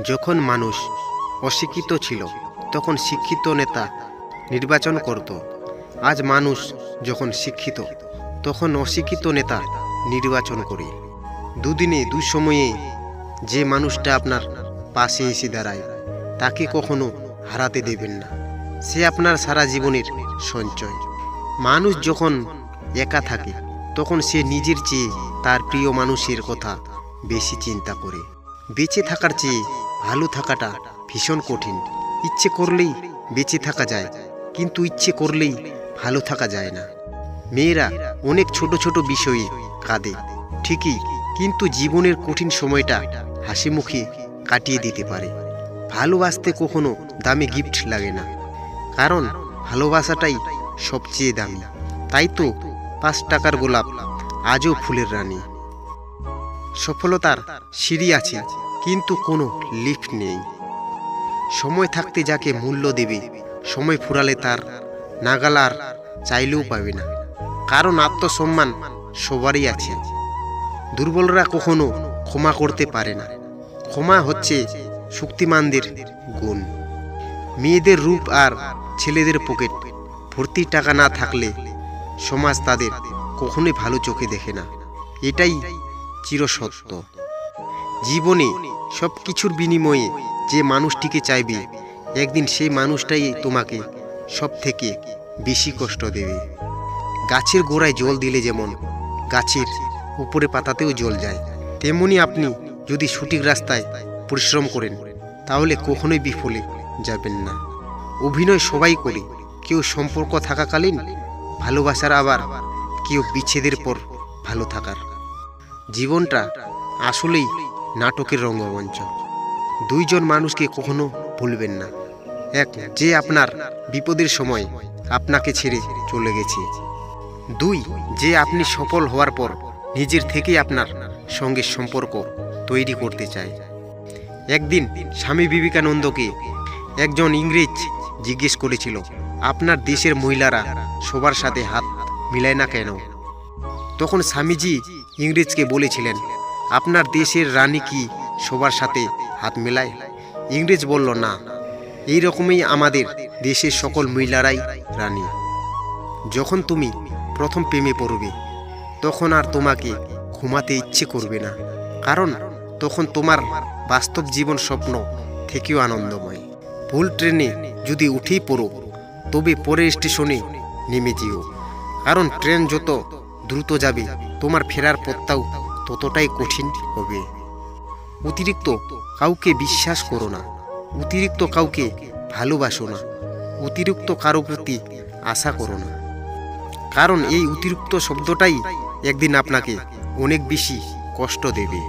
যখন মানুষ অশিক্ষিত ছিল তখন শিক্ষিত নেতা নির্বাচন করত। আজ মানুষ যখন শিক্ষিত তখন অশিক্ষিত নেতা নির্বাচন করে। দুদিনে দুই সময়ে যে মানুষটা আপনার পাশে এসে দাঁড়ায় তাকে কখনো হারাতে দেবেন না। সে আপনার সারা জীবনের সঞ্চয়। মানুষ যখন একা থাকে তখন সে নিজের চেয়ে তার প্রিয় মানুষের কথা বেশি চিন্তা করে। বেঁচে থাকার চেয়ে ভালো থাকাটা ভীষণ কঠিন। ইচ্ছে করলেই বেঁচে থাকা যায়, কিন্তু ইচ্ছে করলেই ভালো থাকা যায় না। মেয়েরা অনেক ছোট ছোট বিষয়ে কাঁদে ঠিকই, কিন্তু জীবনের কঠিন সময়টা হাসি মুখে কাটিয়ে দিতে পারে। ভালোবাসতে কখনো দামি গিফট লাগে না, কারণ ভালোবাসাটাই সবচেয়ে দামি। তাই তো 5 টাকার গোলাপ আজও ফুলের রানী। সফলতার সিঁড়ি আছে কিন্তু কোনো লিফট নেই। সময় থাকতে যাকে মূল্য দেবে, সময় ফুরালে তার নাগাল আর চাইলেও পাবে না। কারণ আত্মসম্মান সবারই আছে। দুর্বলরা কখনো ক্ষমা করতে পারে না। ক্ষমা হচ্ছে শক্তিমানদের গুণ। মেয়েদের রূপ আর ছেলেদের পকেট ভর্তি টাকা না থাকলে সমাজ তাদের কখনোই ভালো চোখে দেখে না। এটাই চিরসত্য। জীবনে সব কিছুর বিনিময়ে যে মানুষটিকে চাইবে, একদিন সেই মানুষটাই তোমাকে সব থেকে বেশি কষ্ট দেবে। গাছের গোড়ায় জল দিলে যেমন গাছের উপরে পাতাতেও জল যায়, তেমনি আপনি যদি সঠিক রাস্তায় পরিশ্রম করেন তাহলে কখনোই বিফলে যাবেন না। অভিনয় সবাই করে, কেউ সম্পর্ক থাকাকালীন ভালোবাসার, আবার কেউ বিচ্ছেদের পর ভালো থাকার। জীবনটা আসলেই নাটকের রঙ্গমঞ্চ। 2 জন মানুষকে কখনো ভুলবেন না। এক, যে আপনার বিপদের সময় আপনাকে ছেড়ে চলে গেছে। 2, যে আপনি সফল হওয়ার পর নিজের থেকেই আপনার সঙ্গে সম্পর্ক তৈরি করতে চায়। একদিন স্বামী বিবেকানন্দকে একজন ইংরেজ জিজ্ঞেস করেছিল, আপনার দেশের মহিলারা সবার সাথে হাত মিলায় না কেন? তখন স্বামীজি ইংরেজকে বলেছিলেন, আপনার দেশের রানী কি সবার সাথে হাত মেলায়? ইংরেজ বলল, না, এই রকমই আমাদের দেশের সকল মহিলারাই রানী। যখন তুমি প্রথম প্রেমে পড়বে তখন আর তোমাকে ঘুমাতে ইচ্ছে করবে না, কারণ তখন তোমার বাস্তব জীবন স্বপ্ন থেকেও আনন্দময়। ভুল ট্রেনে যদি উঠেই পড়ো তবে পরের স্টেশনে নেমে যেও, কারণ ট্রেন যত দ্রুত যাবে তোমার ফেরার পথটাও ততটাই কঠিন হবে। অতিরিক্ত কাউকে বিশ্বাস করো না, অতিরিক্ত কাউকে ভালোবাসো না, অতিরিক্ত কারো প্রতি আশা করো না, কারণ এই অতিরিক্ত শব্দটাই একদিন আপনাকে অনেক বেশি কষ্ট দেবে।